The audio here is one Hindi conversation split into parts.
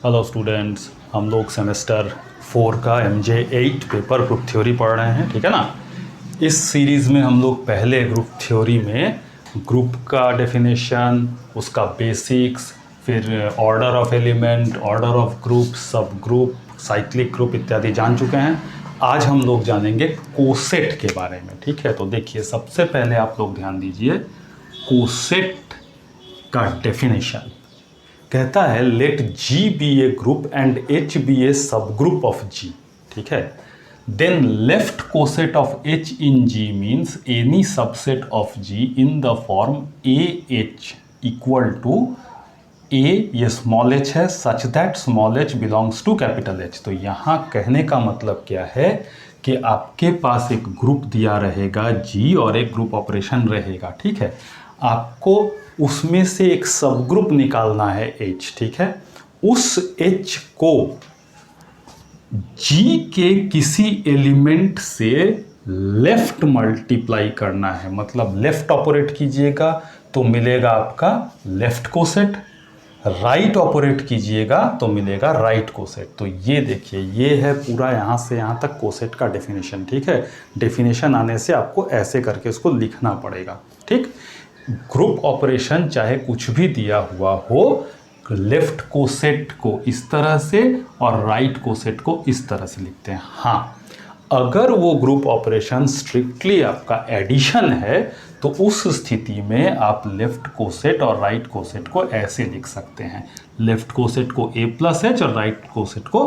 हेलो स्टूडेंट्स, हम लोग सेमेस्टर 4 का MJ8 पेपर ग्रुप थ्योरी पढ़ रहे हैं, ठीक है ना। इस सीरीज़ में हम लोग पहले ग्रुप थ्योरी में ग्रुप का डेफिनेशन, उसका बेसिक्स, फिर order of element, order of group, सब ग्रुप, साइक्लिक ग्रुप इत्यादि जान चुके हैं। आज हम लोग जानेंगे कोसेट के बारे में, ठीक है। तो देखिए, सबसे पहले आप लोग ध्यान दीजिए, कोसेट का डेफिनेशन कहता है let G be a group and H be a subgroup of G, ठीक है। Then left coset of H in G means any subset of G in the form AH equal to A, ये स्मॉल h है, such that small h belongs to capital H। तो यहाँ कहने का मतलब क्या है कि आपके पास एक ग्रुप दिया रहेगा G और एक ग्रुप ऑपरेशन रहेगा, ठीक है। आपको उसमें से एक सब ग्रुप निकालना है H, ठीक है। उस H को G के किसी एलिमेंट से लेफ्ट मल्टीप्लाई करना है, मतलब लेफ्ट ऑपरेट कीजिएगा तो मिलेगा आपका लेफ्ट कोसेट, राइट ऑपरेट कीजिएगा तो मिलेगा राइट कोसेट। तो ये देखिए, ये है पूरा यहाँ से यहाँ तक कोसेट का डेफिनेशन, ठीक है। डेफिनेशन आने से आपको ऐसे करके इसको लिखना पड़ेगा, ठीक। ग्रुप ऑपरेशन चाहे कुछ भी दिया हुआ हो, लेफ्ट कोसेट को इस तरह से और राइट कोसेट को इस तरह से लिखते हैं। हाँ, अगर वो ग्रुप ऑपरेशन स्ट्रिक्टली आपका एडिशन है तो उस स्थिति में आप लेफ्ट कोसेट और राइट कोसेट को ऐसे लिख सकते हैं। लेफ्ट कोसेट को A प्लस H और राइट कोसेट को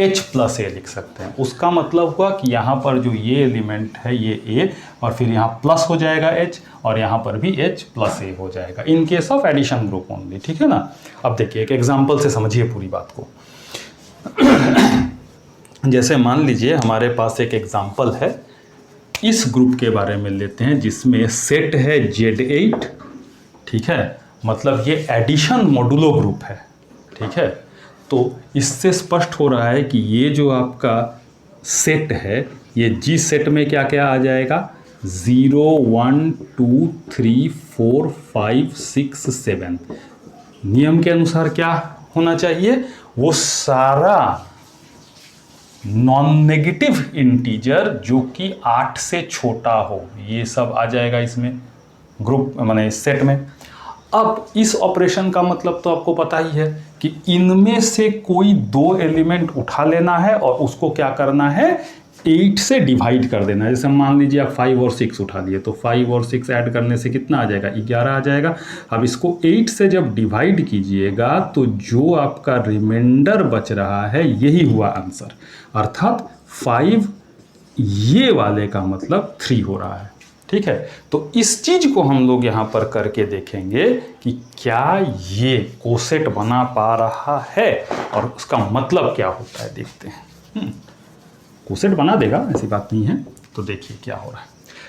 H प्लस A लिख सकते हैं। उसका मतलब हुआ कि यहाँ पर जो ये एलिमेंट है ये A और फिर यहाँ प्लस हो जाएगा H और यहाँ पर भी H प्लस A हो जाएगा in case of addition group only, ठीक है ना। अब देखिए, एक एग्जाम्पल से समझिए पूरी बात को। जैसे मान लीजिए हमारे पास एक एग्जाम्पल है, इस ग्रुप के बारे में लेते हैं जिसमें सेट है Z8, ठीक है। मतलब ये एडिशन मॉडुलो ग्रुप है, ठीक है। तो इससे स्पष्ट हो रहा है कि ये जो आपका सेट है ये G सेट में क्या क्या आ जाएगा, 0 1 2 3 4 5 6 7। नियम के अनुसार क्या होना चाहिए, वो सारा नॉन नेगेटिव इंटीजर जो कि 8 से छोटा हो, ये सब आ जाएगा इसमें ग्रुप माने इस सेट में। अब इस ऑपरेशन का मतलब तो आपको पता ही है कि इनमें से कोई दो एलिमेंट उठा लेना है और उसको क्या करना है, 8 से डिवाइड कर देना है। जैसे मान लीजिए आप 5 और 6 उठा लिए तो 5 और 6 ऐड करने से कितना आ जाएगा, 11 आ जाएगा। अब इसको 8 से जब डिवाइड कीजिएगा तो जो आपका रिमाइंडर बच रहा है यही हुआ आंसर, अर्थात 5 ये वाले का मतलब 3 हो रहा है, ठीक है। तो इस चीज को हम लोग यहाँ पर करके देखेंगे कि क्या ये कोसेट बना पा रहा है और उसका मतलब क्या होता है, देखते हैं। कोसेट बना देगा, ऐसी बात नहीं है। तो देखिए क्या हो रहा है।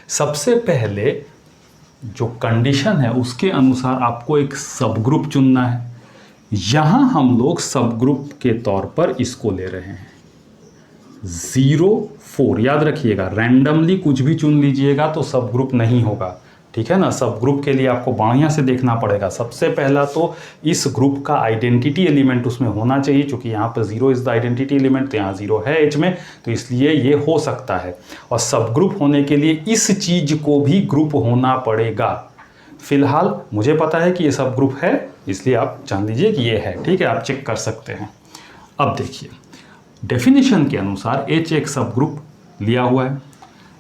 सबसे पहले जो कंडीशन है उसके अनुसार आपको एक सब ग्रुप चुनना है। यहां हम लोग सब ग्रुप के तौर पर इसको ले रहे हैं 0 4। याद रखिएगा, रैंडमली कुछ भी चुन लीजिएगा तो सब ग्रुप नहीं होगा, ठीक है ना। सब ग्रुप के लिए आपको बढ़िया से देखना पड़ेगा। सबसे पहला तो इस ग्रुप का आइडेंटिटी एलिमेंट उसमें होना चाहिए, क्योंकि यहाँ पर 0 इज द आइडेंटिटी एलिमेंट, तो यहाँ 0 है H में, तो इसलिए ये हो सकता है। और सब ग्रुप होने के लिए इस चीज को भी ग्रुप होना पड़ेगा। फिलहाल मुझे पता है कि ये सब ग्रुप है, इसलिए आप जान लीजिए कि ये है, ठीक है। आप चेक कर सकते हैं। अब देखिए, डेफिनेशन के अनुसार H एक सब ग्रुप लिया हुआ है।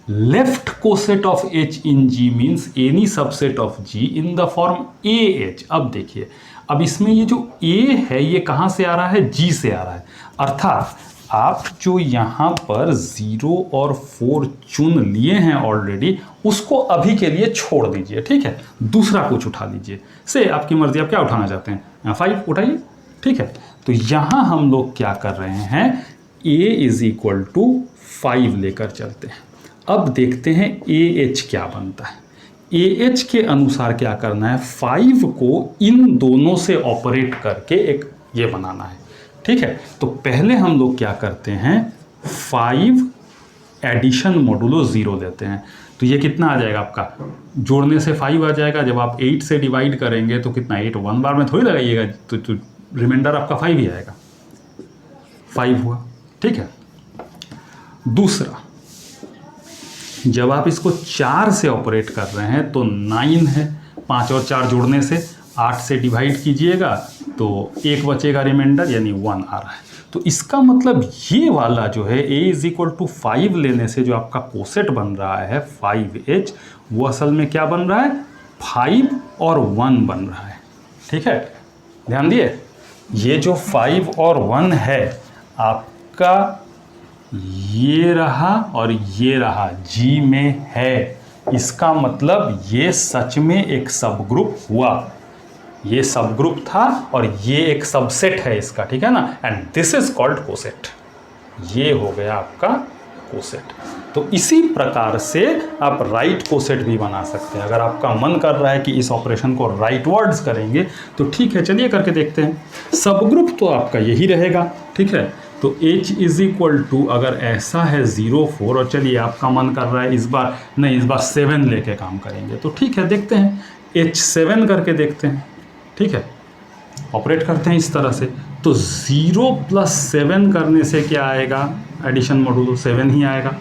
Left coset of H in G means any subset of G in the form AH। अब देखिए, अब इसमें ये जो A है ये कहाँ से आ रहा है, G से आ रहा है। अर्थात आप जो यहाँ पर 0 और 4 चुन लिए हैं ऑलरेडी, उसको अभी के लिए छोड़ दीजिए, ठीक है। दूसरा कुछ उठा लीजिए, से आपकी मर्जी, आप क्या उठाना चाहते हैं, 5 उठाइए, ठीक है। तो यहाँ हम लोग क्या कर रहे हैं, A इज इक्वल टू 5 लेकर चलते हैं। अब देखते हैं AH क्या बनता है। AH के अनुसार क्या करना है, 5 को इन दोनों से ऑपरेट करके एक ये बनाना है, ठीक है। तो पहले हम लोग क्या करते हैं, 5 एडिशन मॉडुलो 0 लेते हैं। तो ये कितना आ जाएगा आपका, जोड़ने से 5 आ जाएगा। जब आप 8 से डिवाइड करेंगे तो कितना, 8 1 बार में थोड़ी लगाइएगा, तो रिमाइंडर आपका 5 ही आएगा, 5 हुआ, ठीक है। दूसरा, जब आप इसको 4 से ऑपरेट कर रहे हैं तो 9 है, 5 और 4 जोड़ने से 8 से डिवाइड कीजिएगा तो 1 बचेगा रिमाइंडर, यानी 1 आ रहा है। तो इसका मतलब ये वाला जो है a = 5 लेने से जो आपका कोसेट बन रहा है 5h, वो असल में क्या बन रहा है, 5 और 1 बन रहा है, ठीक है। ध्यान दिए, ये जो 5 और 1 है आपका, ये रहा और ये रहा, G में है। इसका मतलब ये सच में एक सब ग्रुप हुआ, ये सब ग्रुप था और ये एक सबसेट है इसका, ठीक है ना। And this is called coset, ये हो गया आपका कोसेट। तो इसी प्रकार से आप राइट कोसेट भी बना सकते हैं। अगर आपका मन कर रहा है कि इस ऑपरेशन को राइट वर्ड्स करेंगे तो ठीक है, चलिए करके देखते हैं। सब ग्रुप तो आपका यही रहेगा, ठीक है। तो H = अगर ऐसा है 0 4, और चलिए आपका मन कर रहा है इस बार 7 लेके काम करेंगे, तो ठीक है, देखते हैं H7 करके देखते हैं, ठीक है। ऑपरेट करते हैं इस तरह से, तो 0 + 7 करने से क्या आएगा, एडिशन मॉड्यूलो 7 ही आएगा।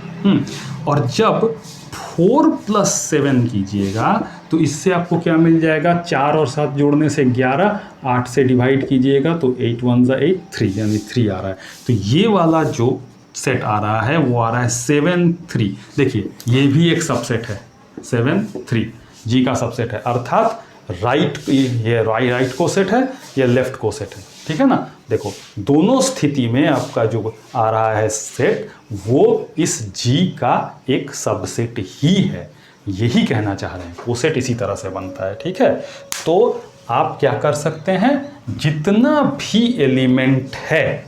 और जब 4 + 7 कीजिएगा तो इससे आपको क्या मिल जाएगा, 4 और 7 जोड़ने से 11, 8 से डिवाइड कीजिएगा तो 8 1 = 8, 3 यानी 3 आ रहा है। तो ये वाला जो सेट आ रहा है वो आ रहा है 7 3। देखिए ये भी एक सबसेट है, 7 3 जी का सबसेट है, अर्थात ये राइट कोसेट है, ये लेफ्ट कोसेट है, ठीक है ना। देखो दोनों स्थिति में आपका जो आ रहा है सेट वो इस G का एक सबसेट ही है, यही कहना चाह रहे हैं। कोसेट इसी तरह से बनता है, ठीक है। तो आप क्या कर सकते हैं, जितना भी एलिमेंट है,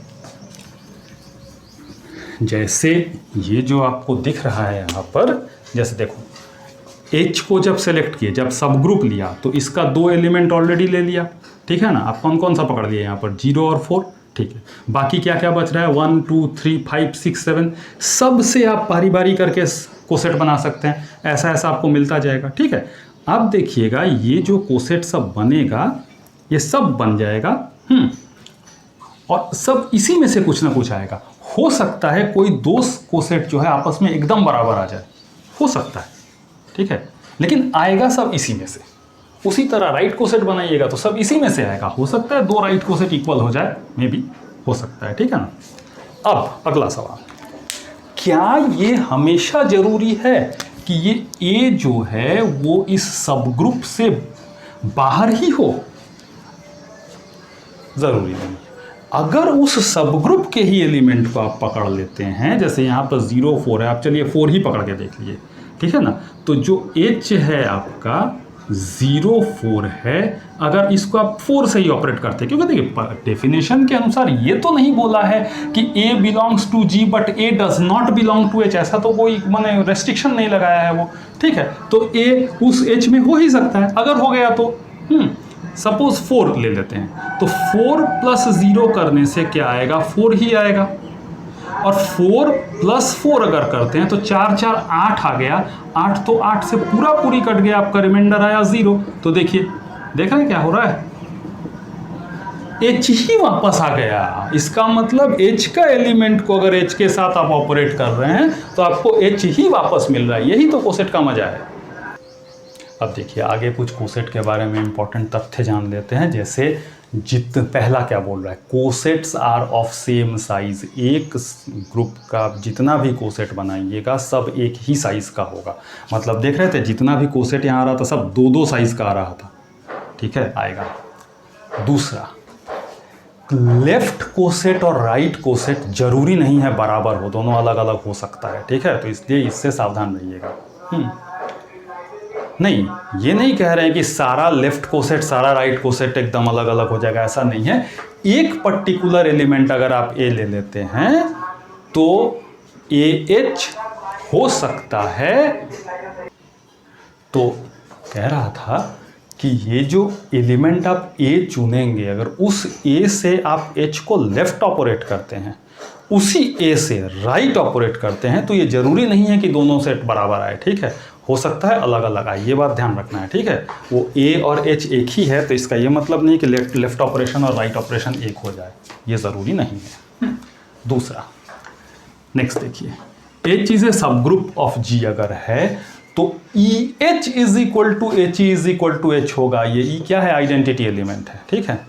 जैसे ये जो आपको दिख रहा है यहाँ पर, जैसे देखो H को जब सेलेक्ट किए, जब सब ग्रुप लिया तो इसका 2 एलिमेंट ऑलरेडी ले लिया, ठीक है ना। आप कौन कौन सा पकड़ लिया यहाँ पर, 0 और 4, ठीक है। बाकी क्या क्या बच रहा है, 1 2 3 5 6 7, सब से आप बारी बारी करके कोसेट बना सकते हैं, ऐसा ऐसा आपको मिलता जाएगा, ठीक है। अब देखिएगा ये जो कोसेट सब बनेगा, ये सब बन जाएगा, और सब इसी में से कुछ ना कुछ आएगा। हो सकता है कोई 2 कोसेट जो है आपस में एकदम बराबर आ जाए, हो सकता है, ठीक है, लेकिन आएगा सब इसी में से। उसी तरह राइट कोसेट बनाइएगा तो सब इसी में से आएगा, हो सकता है 2 राइट कोसेट इक्वल हो जाए, मे बी हो सकता है, ठीक है ना। अब अगला सवाल, क्या ये हमेशा जरूरी है कि ये A जो है वो इस सब ग्रुप से बाहर ही हो? जरूरी नहीं। अगर उस सब ग्रुप के ही एलिमेंट को आप पकड़ लेते हैं, जैसे यहाँ पर 0 4 है, आप चलिए 4 ही पकड़ के देख लीजिए, ठीक है ना। तो जो H है आपका 0 4 है, अगर इसको आप 4 से ही ऑपरेट करते हैं, क्योंकि देखिए डेफिनेशन के अनुसार ये तो नहीं बोला है कि A belongs to G but A does not belong to H, ऐसा तो कोई मैंने रेस्ट्रिक्शन नहीं लगाया है वो, ठीक है। तो A उस H में हो ही सकता है, अगर हो गया तो सपोज 4 ले लेते हैं, तो 4 + 0 करने से क्या आएगा, 4 ही आएगा। और 4 + 4 अगर करते हैं तो 4 4 8 आ गया, 8 तो 8 से पूरी कट गया, आपका रिमाइंडर आया 0। तो देखिए, देख रहे हैं क्या हो रहा है, H ही वापस आ गया। इसका मतलब H का एलिमेंट को अगर H के साथ आप ऑपरेट कर रहे हैं तो आपको H ही वापस मिल रहा है, यही तो कोसेट का मजा है। अब देखिए आगे कुछ कोसेट के बारे में इंपॉर्टेंट तथ्य जान लेते हैं। जैसे पहला क्या बोल रहा है, cosets are of same size. एक ग्रुप का जितना भी कोसेट बनाइएगा सब एक ही साइज का होगा। मतलब देख रहे थे जितना भी कोसेट यहाँ आ रहा था सब 2-2 साइज का आ रहा था, ठीक है, आएगा। दूसरा, लेफ्ट कोसेट और राइट कोसेट जरूरी नहीं है बराबर हो, दोनों अलग अलग हो सकता है, ठीक है। तो इसलिए इससे सावधान रहिएगा। नहीं, ये नहीं कह रहे हैं कि सारा लेफ्ट कोसेट सारा राइट कोसेट एकदम अलग अलग हो जाएगा, ऐसा नहीं है। एक पर्टिकुलर एलिमेंट अगर आप A ले लेते हैं तो AH हो सकता है। तो कह रहा था कि ये जो एलिमेंट आप A चुनेंगे, अगर उस A से आप H को लेफ्ट ऑपरेट करते हैं, उसी A से राइट ऑपरेट करते हैं, तो ये जरूरी नहीं है कि दोनों सेट बराबर आए, ठीक है। हो सकता है अलग अलग आए, ये बात ध्यान रखना है, ठीक है। वो A और H एक ही है, तो इसका ये मतलब नहीं कि लेफ्ट ऑपरेशन और राइट ऑपरेशन एक हो जाए, ये ज़रूरी नहीं है। दूसरा नेक्स्ट देखिए, H is a subgroup of G अगर है तो EH is equal to HE is equal to H होगा। ये E क्या है? आइडेंटिटी एलिमेंट है, ठीक है।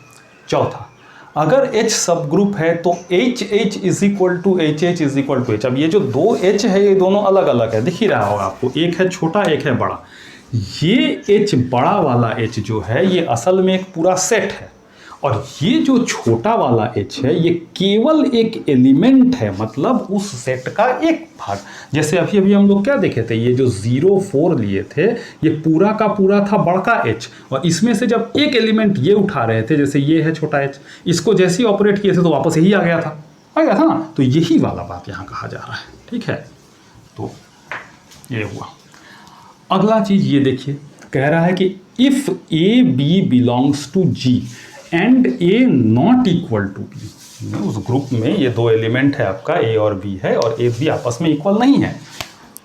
चौथा, अगर H सब ग्रुप है तो HH is equal to HH is equal to H। अब ये जो दो H है ये दोनों अलग अलग है, दिख ही रहा होगा आपको, एक है छोटा एक है बड़ा। ये H बड़ा वाला H जो है ये असल में एक पूरा सेट है, और ये जो छोटा वाला H है ये केवल एक एलिमेंट है, मतलब उस सेट का एक भाग। जैसे अभी अभी हम लोग क्या देखे थे, ये जो 0 4 लिए थे ये पूरा का पूरा था बड़का H, और इसमें से जब एक एलिमेंट ये उठा रहे थे, जैसे ये है छोटा H, इसको जैसे ही ऑपरेट किए थे तो वापस यही आ गया था ना। तो यही वाला बात यहाँ कहा जा रहा है, ठीक है। तो ये हुआ। अगला चीज ये देखिए, कह रहा है कि if A B belongs to G and A not equal to B. उस ग्रुप में ये दो एलिमेंट है आपका, ए और बी है, और ए बी आपस में इक्वल नहीं है,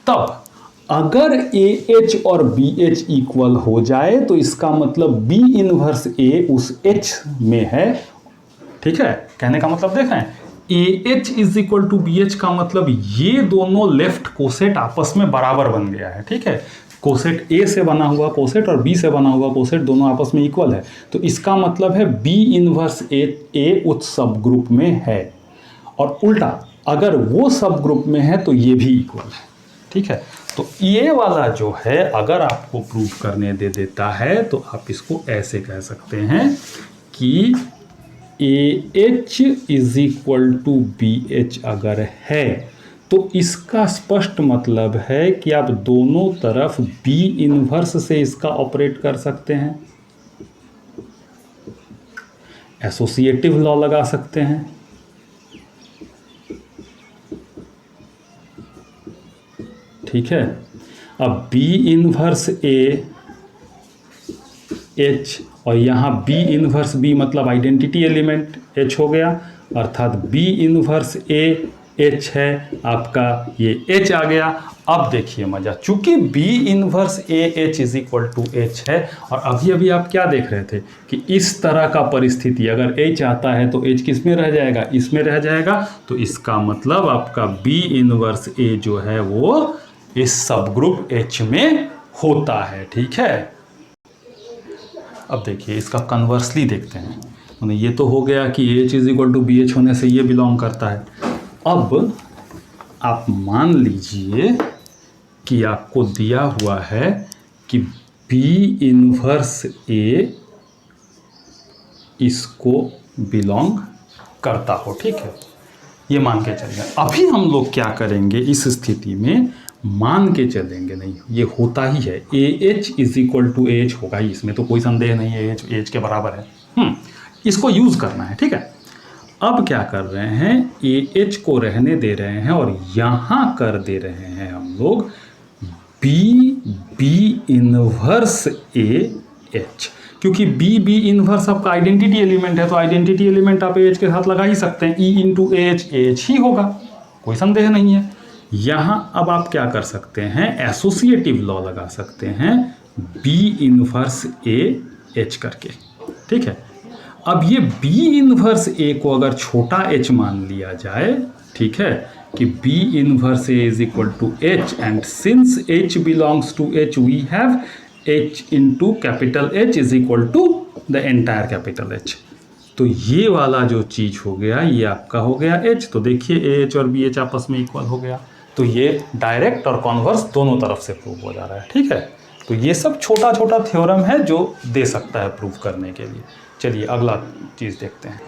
तब अगर ए एच और बी एच इक्वल हो जाए तो इसका मतलब बी इनवर्स ए उस एच में है, ठीक है। कहने का मतलब देखें, A H is equal to B H का मतलब ये दोनों लेफ्ट कोसेट आपस में बराबर बन गया है, ठीक है। कोसेट ए से बना हुआ कोसेट और बी से बना हुआ कोसेट दोनों आपस में इक्वल है, तो इसका मतलब है बी इनवर्स ए उस सब ग्रुप में है, और उल्टा अगर वो सब ग्रुप में है तो ये भी इक्वल है, ठीक है। तो ये वाला जो है अगर आपको प्रूव करने दे देता है तो आप इसको ऐसे कह सकते हैं कि A H is equal to B H अगर है तो इसका स्पष्ट मतलब है कि आप दोनों तरफ बी इनवर्स से इसका ऑपरेट कर सकते हैं, एसोसिएटिव लॉ लगा सकते हैं, ठीक है। अब बी इनवर्स ए एच और यहाँ बी इनवर्स बी मतलब आइडेंटिटी एलिमेंट एच हो गया, अर्थात बी इनवर्स ए एच है आपका, ये एच आ गया। अब देखिए मजा, चूंकि B inverse A H is equal to H है, और अभी अभी आप क्या देख रहे थे कि इस तरह का परिस्थिति अगर एच आता है तो एच किस में रह जाएगा? इसमें रह जाएगा। तो इसका मतलब आपका बी इनवर्स ए जो है वो इस सब ग्रुप एच में होता है, ठीक है। अब देखिए इसका कन्वर्सली देखते हैं, ये तो हो गया कि H is equal to B H होने से ये बिलोंग करता है। अब आप मान लीजिए कि आपको दिया हुआ है कि बी इनवर्स ए इसको बिलोंग करता हो, ठीक है, ये मान के चलेंगे। अभी हम लोग क्या करेंगे, इस स्थिति में मान के चलेंगे नहीं, ये होता ही है, A H is equal to H होगा ही, इसमें तो कोई संदेह नहीं है, एच एच के बराबर है। इसको यूज करना है, ठीक है। अब क्या कर रहे हैं, ए एच को रहने दे रहे हैं और यहाँ कर दे रहे हैं हम लोग बी इनवर्स ए एच, क्योंकि बी इनवर्स आपका आइडेंटिटी एलिमेंट है, तो आइडेंटिटी एलिमेंट आप ए एच के साथ लगा ही सकते हैं, ई इंटू एच ही होगा, कोई संदेह नहीं है। यहाँ अब आप क्या कर सकते हैं, एसोसिएटिव लॉ लगा सकते हैं बी इनवर्स ए एच करके, ठीक है। अब ये बी इनवर्स ए को अगर छोटा h मान लिया जाए, ठीक है, कि B inverse A is equal to H, and since h belongs to h we have h into capital H is equal to the entire capital H। तो ये वाला जो चीज़ हो गया ये आपका हो गया h, तो देखिए ए एच और बी एच आपस में इक्वल हो गया, तो ये डायरेक्ट और कॉन्वर्स दोनों तरफ से प्रूव हो जा रहा है, ठीक है। तो ये सब छोटा छोटा थ्योरम है जो दे सकता है प्रूव करने के लिए। चलिए अगला चीज़ देखते हैं।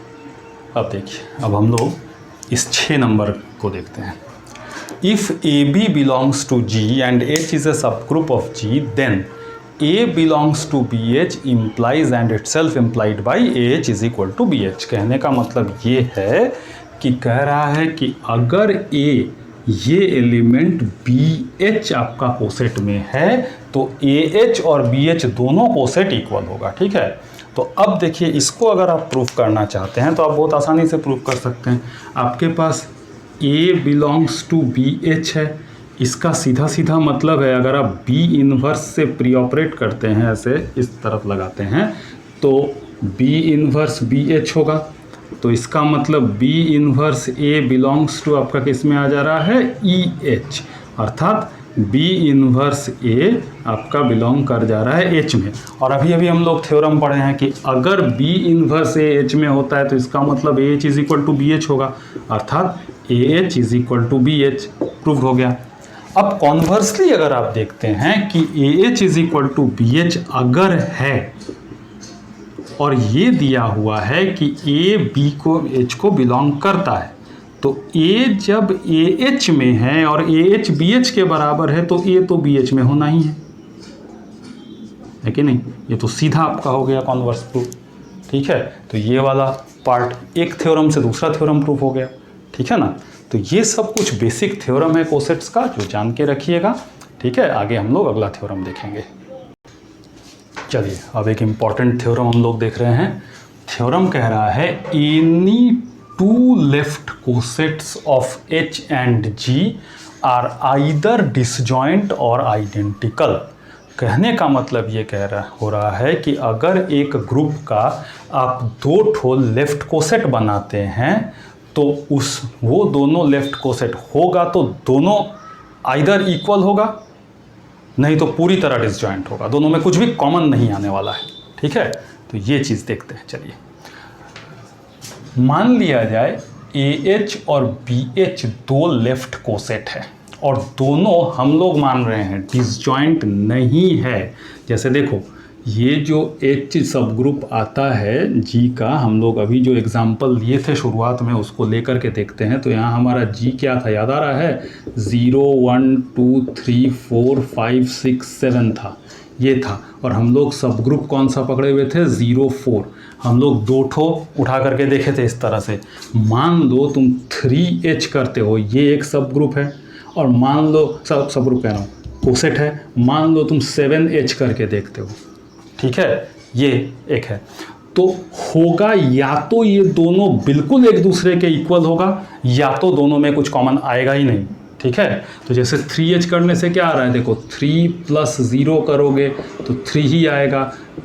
अब देखिए, अब हम लोग इस 6 नंबर को देखते हैं। If a B belongs to G and H is a subgroup of G, then a belongs to B H implies and itself implied by a H is equal to B H. कहने का मतलब ये है कि कह रहा है कि अगर ए ये एलिमेंट बी एच आपका कोसेट में है तो ए एच और बी एच दोनों कोसेट इक्वल होगा, ठीक है। तो अब देखिए इसको अगर आप प्रूफ करना चाहते हैं तो आप बहुत आसानी से प्रूफ कर सकते हैं। आपके पास ए बिलोंग्स टू बी एच है, इसका सीधा सीधा मतलब है अगर आप बी इनवर्स से प्री ऑपरेट करते हैं, ऐसे इस तरफ लगाते हैं, तो बी इनवर्स बी एच होगा। तो इसका मतलब B inverse A belongs to आपका किस में आ जा रहा है, EH, अर्थात B इन्वर्स A आपका बिलोंग कर जा रहा है H में। और अभी अभी हम लोग थ्योरम पढ़े हैं कि अगर B इन्वर्स A H में होता है तो इसका मतलब AH is equal to BH होगा, अर्थात AH is equal to BH, prove हो गया। अब कॉन्वर्सली अगर आप देखते हैं कि AH is equal to BH अगर है और ये दिया हुआ है कि A B को H को बिलोंग करता है, तो A जब AH में है और AH BH के बराबर है तो A तो BH में होना ही है कि नहीं। ये तो सीधा आपका हो गया कॉन्वर्स प्रूफ, ठीक है। तो ये वाला पार्ट एक थ्योरम से दूसरा थ्योरम प्रूफ हो गया, ठीक है ना। तो ये सब कुछ बेसिक थ्योरम है कोसेट्स का, जो जान के रखिएगा, ठीक है। आगे हम लोग अगला थ्योरम देखेंगे। चलिए अब एक इम्पॉर्टेंट थ्योरम हम लोग देख रहे हैं। थ्योरम कह रहा है any two left cosets of H and G are either disjoint or identical. कहने का मतलब ये हो रहा है कि अगर एक ग्रुप का आप दो ठो लेफ्ट कोसेट बनाते हैं तो वो दोनों लेफ्ट कोसेट होगा तो दोनों आइदर इक्वल होगा, नहीं तो पूरी तरह डिसजॉइंट होगा, दोनों में कुछ भी कॉमन नहीं आने वाला है, ठीक है। तो ये चीज़ देखते हैं। चलिए मान लिया जाए AH और BH दो लेफ्ट कोसेट है और दोनों हम लोग मान रहे हैं डिसजॉइंट नहीं है। जैसे देखो ये जो H सब ग्रुप आता है G का, हम लोग अभी जो एग्जांपल लिए थे शुरुआत में उसको लेकर के देखते हैं। तो यहाँ हमारा G क्या था, याद आ रहा है, 0 1 2 3 4 5 6 7 था, ये था। और हम लोग सब ग्रुप कौन सा पकड़े हुए थे, 0 4। हम लोग दो ठो उठा करके देखे थे इस तरह से। मान लो तुम 3H करते हो, ये एक सब ग्रुप है, और मान लो सब ग्रुप कह रहा हूँ, कोसेट है। मान लो तुम 7H करके देखते हो, ठीक है, ये एक है। तो होगा या तो ये दोनों बिल्कुल एक दूसरे के इक्वल होगा या तो दोनों में कुछ कॉमन आएगा ही नहीं, ठीक है। तो जैसे 3H करने से क्या आ रहा है, देखो 3 + 0 करोगे तो 3 ही आएगा,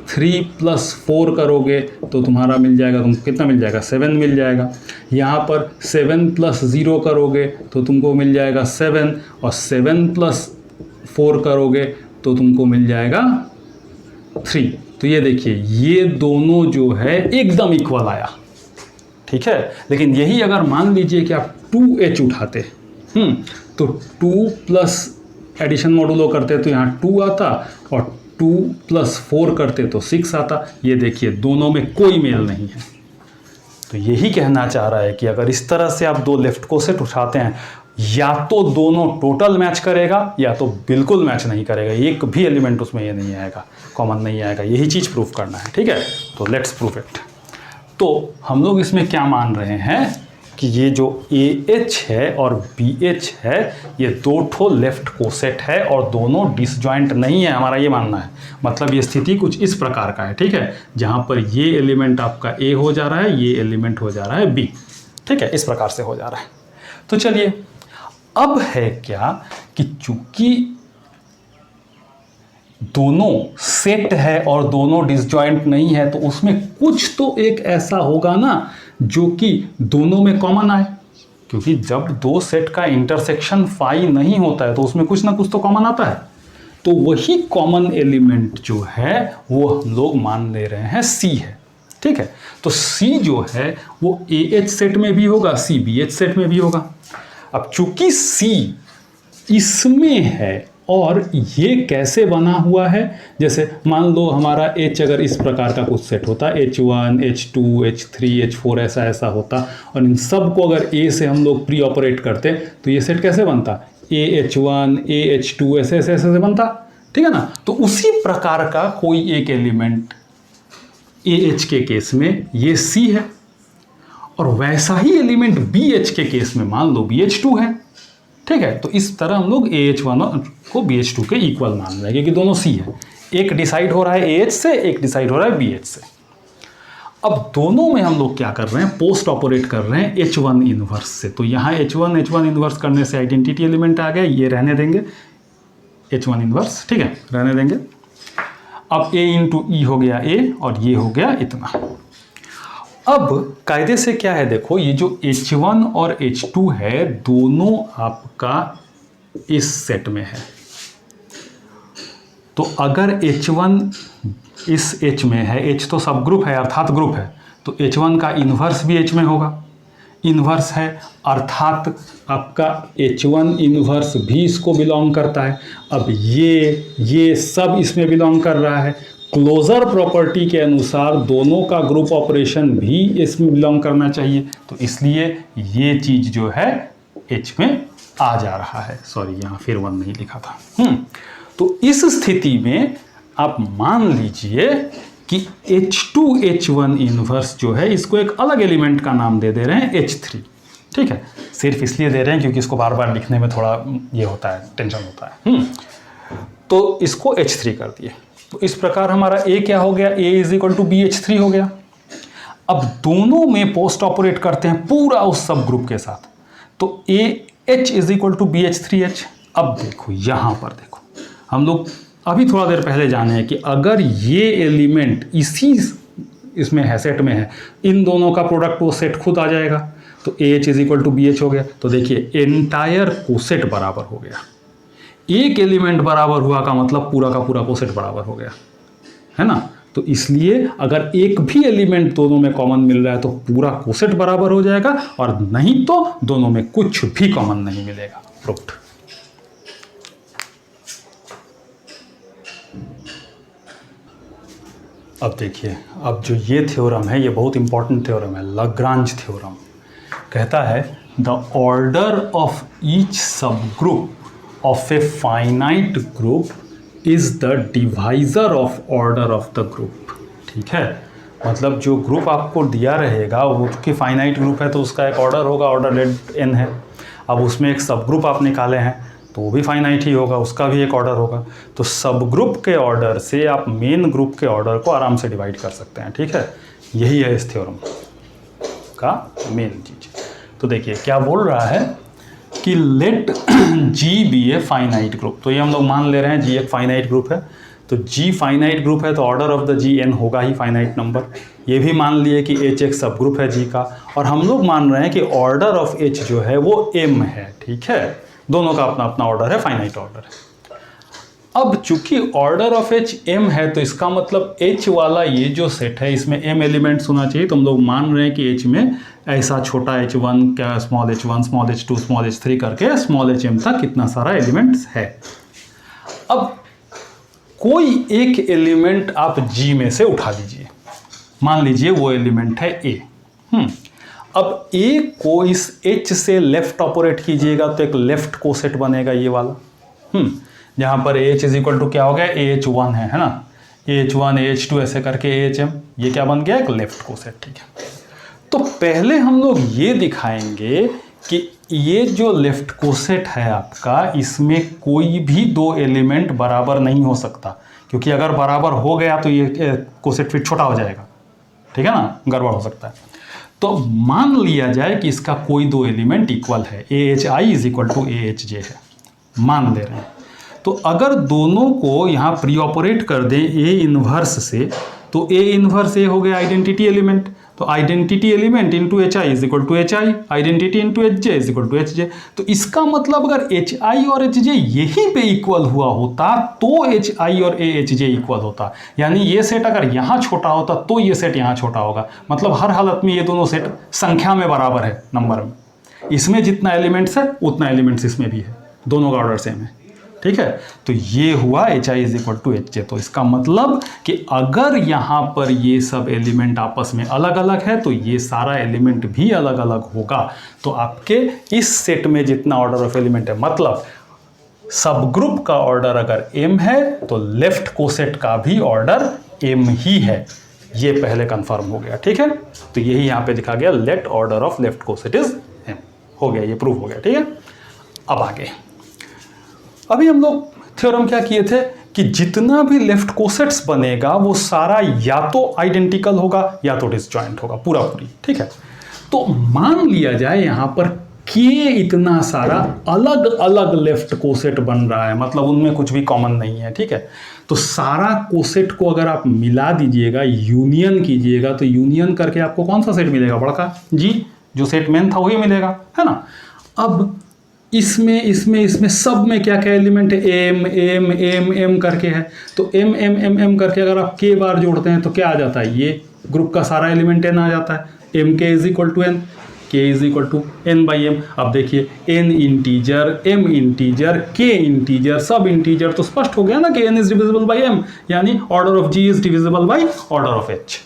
3 + 4 करोगे तो तुम्हारा मिल जाएगा, तुम कितना मिल जाएगा, 7 मिल जाएगा। यहाँ पर 7 + 0 करोगे तो तुमको मिल जाएगा 7, और 7 + 4 करोगे तो तुमको मिल जाएगा 3। तो ये देखिए ये दोनों जो है एकदम इक्वल आया, ठीक है। लेकिन यही अगर मान लीजिए कि आप 2H उठाते तो 2 प्लस एडिशन मॉडुलो करते तो यहाँ 2 आता, और 2 + 4 करते तो 6 आता। ये देखिए दोनों में कोई मेल नहीं है। तो यही कहना चाह रहा है कि अगर इस तरह से आप दो लेफ्ट कोसेट उठाते हैं, या तो दोनों टोटल मैच करेगा या तो बिल्कुल मैच नहीं करेगा, एक भी एलिमेंट उसमें ये नहीं आएगा, कॉमन नहीं आएगा। यही चीज़ प्रूफ करना है, ठीक है। तो लेट्स प्रूफ इट। तो हम लोग इसमें क्या मान रहे हैं कि ये जो AH है और BH है ये दो ठो लेफ्ट कोसेट है और दोनों डिसजॉइंट नहीं है, हमारा ये मानना है। मतलब ये स्थिति कुछ इस प्रकार का है, ठीक है, जहाँ पर ये एलिमेंट आपका A हो जा रहा है, ये एलिमेंट हो जा रहा है B, ठीक है, इस प्रकार से हो जा रहा है। तो चलिए अब है क्या कि चूंकि दोनों सेट है और दोनों डिसजॉइंट नहीं है तो उसमें कुछ तो एक ऐसा होगा ना जो कि दोनों में कॉमन आए, क्योंकि जब दो सेट का इंटरसेक्शन फाई नहीं होता है तो उसमें कुछ ना कुछ तो कॉमन आता है। तो वही कॉमन एलिमेंट जो है वो हम लोग मान ले रहे हैं C है, ठीक है। तो C जो है वो AH सेट में भी होगा, C BH सेट में भी होगा। अब चूंकि C इसमें है और ये कैसे बना हुआ है, जैसे मान लो हमारा H अगर इस प्रकार का कुछ सेट होता, H1 H2 H3 H4 ऐसा ऐसा होता, और इन सब को अगर A से हम लोग प्री ऑपरेट करते तो ये सेट कैसे बनता, AH1 AH2 ऐसे ऐसे ऐसे बनता, ठीक है ना। तो उसी प्रकार का कोई एक एलिमेंट AH के केस में ये C है, और वैसा ही एलिमेंट BH के केस में मान लो BH2 है, ठीक है। तो इस तरह हम लोग AH1 को BH2 के इक्वल मान रहे हैं क्योंकि दोनों C है। एक डिसाइड हो रहा है AH से, एक डिसाइड हो रहा है BH से। अब दोनों में हम लोग क्या कर रहे हैं, पोस्ट ऑपरेट कर रहे हैं H1 इनवर्स से। तो यहाँ H1 इनवर्स करने से आइडेंटिटी एलिमेंट आ गया, ये रहने देंगे H1 इनवर्स, ठीक है, रहने देंगे। अब A × E हो गया A और ये हो गया इतना। अब कायदे से क्या है, देखो ये जो H1 और H2 है दोनों आपका इस सेट में है। तो अगर H1 इस H में है, H तो सब ग्रुप है अर्थात ग्रुप है, तो H1 का इन्वर्स भी H में होगा, इन्वर्स है अर्थात आपका H1 इन्वर्स भी इसको बिलोंग करता है। अब ये सब इसमें बिलोंग कर रहा है। क्लोजर प्रॉपर्टी के अनुसार दोनों का ग्रुप ऑपरेशन भी इसमें बिलोंग करना चाहिए, तो इसलिए ये चीज जो है H में आ जा रहा है। सॉरी यहाँ फिर 1 नहीं लिखा था। तो इस स्थिति में आप मान लीजिए कि H2 H1 इन्वर्स जो है इसको एक अलग एलिमेंट का नाम दे रहे हैं H3। ठीक है, सिर्फ इसलिए दे रहे हैं क्योंकि इसको बार बार लिखने में थोड़ा ये होता है, टेंशन होता है। तो इसको H3 कर दिए। तो इस प्रकार हमारा A क्या हो गया, A is equal to BH3 हो गया। अब दोनों में पोस्ट ऑपरेट करते हैं पूरा उस सब ग्रुप के साथ, तो AH is equal to BH3H। अब देखो यहां पर देखो, हम लोग अभी थोड़ा देर पहले जाने हैं कि अगर ये एलिमेंट इसी इसमें है, सेट में है, इन दोनों का प्रोडक्ट वो सेट खुद आ जाएगा, तो AH is equal to BH हो गया। तो देखिए एंटायर कोसेट बराबर हो गया। एक एलिमेंट बराबर हुआ का मतलब पूरा का पूरा कोसेट बराबर हो गया, है ना। तो इसलिए अगर एक भी एलिमेंट दोनों में कॉमन मिल रहा है तो पूरा कोसेट बराबर हो जाएगा, और नहीं तो दोनों में कुछ भी कॉमन नहीं मिलेगा। प्रूव्ड। अब देखिए, अब जो ये थ्योरम है ये बहुत इंपॉर्टेंट थ्योरम है, लाग्रांज थ्योरम। कहता है द ऑर्डर ऑफ ईच सब group of A finite group is the divisor of order of the group. ठीक है, मतलब जो ग्रुप आपको दिया रहेगा वो कि फाइनाइट ग्रुप है तो उसका एक ऑर्डर होगा, ऑर्डर लेट n है। अब उसमें एक सब ग्रुप आप निकाले हैं तो वो भी फाइनाइट ही होगा, उसका भी एक ऑर्डर होगा। तो सब ग्रुप के ऑर्डर से आप मेन ग्रुप के ऑर्डर को आराम से डिवाइड कर सकते हैं। ठीक है, यही है इस थ्योरम का मेन चीज। तो देखिए क्या बोल रहा है कि let G be a finite group. तो ये हम लोग मान ले रहे हैं G एक फाइनाइट ग्रुप है, तो G फाइनाइट ग्रुप है तो order of the G n होगा ही फाइनाइट नंबर। ये भी मान लिए कि H एक सब ग्रुप है G का, और हम लोग मान रहे हैं कि ऑर्डर ऑफ H जो है वो m है। ठीक है, दोनों का अपना अपना ऑर्डर है, फाइनाइट ऑर्डर है। अब चूंकि ऑर्डर ऑफ H m है तो इसका मतलब H वाला ये जो सेट है इसमें m एलिमेंट्स होना चाहिए। तो हम लोग मान रहे हैं कि H में ऐसा छोटा h1 क्या small h1 small h2 small h3 करके स्मॉल hm तक कितना सारा एलिमेंट्स है। अब कोई एक एलिमेंट आप G में से उठा लीजिए, मान लीजिए वो एलिमेंट है A। अब A को इस H से लेफ्ट ऑपरेट कीजिएगा तो एक लेफ्ट कोसेट बनेगा ये वाला, जहां पर AH इज इक्वल टू क्या हो गया, AH1 है ना, AH1 AH2 ऐसे करके AHM, ये क्या बन गया, एक लेफ्ट कोसेट। ठीक है, तो पहले हम लोग ये दिखाएंगे कि ये जो लेफ्ट कोसेट है आपका, इसमें कोई भी दो एलिमेंट बराबर नहीं हो सकता, क्योंकि अगर बराबर हो गया तो ये कोसेट फिर छोटा हो जाएगा। ठीक है ना, गड़बड़ हो सकता है। तो मान लिया जाए कि इसका कोई दो एलिमेंट इक्वल है, AHI is equal to AHJ है, मान ले रहे हैं। तो अगर दोनों को यहाँ प्री ऑपरेट कर दें A इन्वर्स से, तो A इन्वर्स A हो गया आइडेंटिटी एलिमेंट, तो identity element into HI is equal to HI, identity into HJ is equal to HJ। तो इसका मतलब अगर HI और HJ यहीं पे इक्वल हुआ होता तो HI और AHJ इक्वल होता, यानी ये सेट अगर यहाँ छोटा होता तो ये सेट यहाँ छोटा होगा। मतलब हर हालत में ये दोनों सेट संख्या में बराबर है, नंबर में। इसमें जितना एलिमेंट्स है उतना एलिमेंट्स इसमें भी है, दोनों का ऑर्डर सेम है। ठीक है, तो ये हुआ HI is equal to HJ। तो इसका मतलब कि अगर यहाँ पर ये सब एलिमेंट आपस में अलग अलग है तो ये सारा एलिमेंट भी अलग अलग होगा। तो आपके इस सेट में जितना ऑर्डर ऑफ एलिमेंट है, मतलब सब ग्रुप का ऑर्डर अगर m है तो लेफ्ट कोसेट का भी ऑर्डर m ही है। ये पहले कंफर्म हो गया। ठीक है, तो यही यहाँ पे लिखा गया, let order of left coset is m। हो गया, ये प्रूफ हो गया। ठीक है, अब आगे अभी हम लोग थ्योरम क्या किए थे कि जितना भी लेफ्ट कोसेट्स बनेगा वो सारा या तो आइडेंटिकल होगा या तो डिसजॉइंट होगा, पूरा पूरी। ठीक है, तो मान लिया जाए यहाँ पर के इतना सारा अलग अलग लेफ्ट कोसेट बन रहा है, मतलब उनमें कुछ भी कॉमन नहीं है, ठीक है। तो सारा कोसेट को अगर आप मिला दीजिएगा, यूनियन कीजिएगा, तो यूनियन करके आपको कौन सा सेट मिलेगा? बड़का जी, जो सेट मेन था वही मिलेगा, है ना। अब इसमें सब में क्या क्या एलिमेंट है? एम एम एम एम करके है। तो एम एम एम एम करके अगर आप के बार जोड़ते हैं तो क्या आ जाता है? ये ग्रुप का सारा एलिमेंट एन आ जाता है। M k is equal to n, k is equal to n by m. अब देखिए, n integer, m integer, k integer, सब इंटीजर, तो स्पष्ट हो गया ना कि n is divisible by m, यानी order of G is divisible by order of H.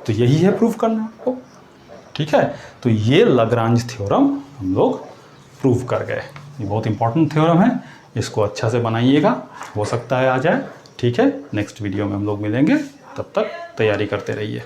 तो यही है प्रूफ करना आपको, ठीक है। तो ये लाग्रांज थ्योरम हम लोग प्रूव कर गए। ये बहुत इंपॉर्टेंट थ्योरम है, इसको अच्छा से बनाइएगा, हो सकता है आ जाए, ठीक है। नेक्स्ट वीडियो में हम लोग मिलेंगे, तब तक तैयारी करते रहिए।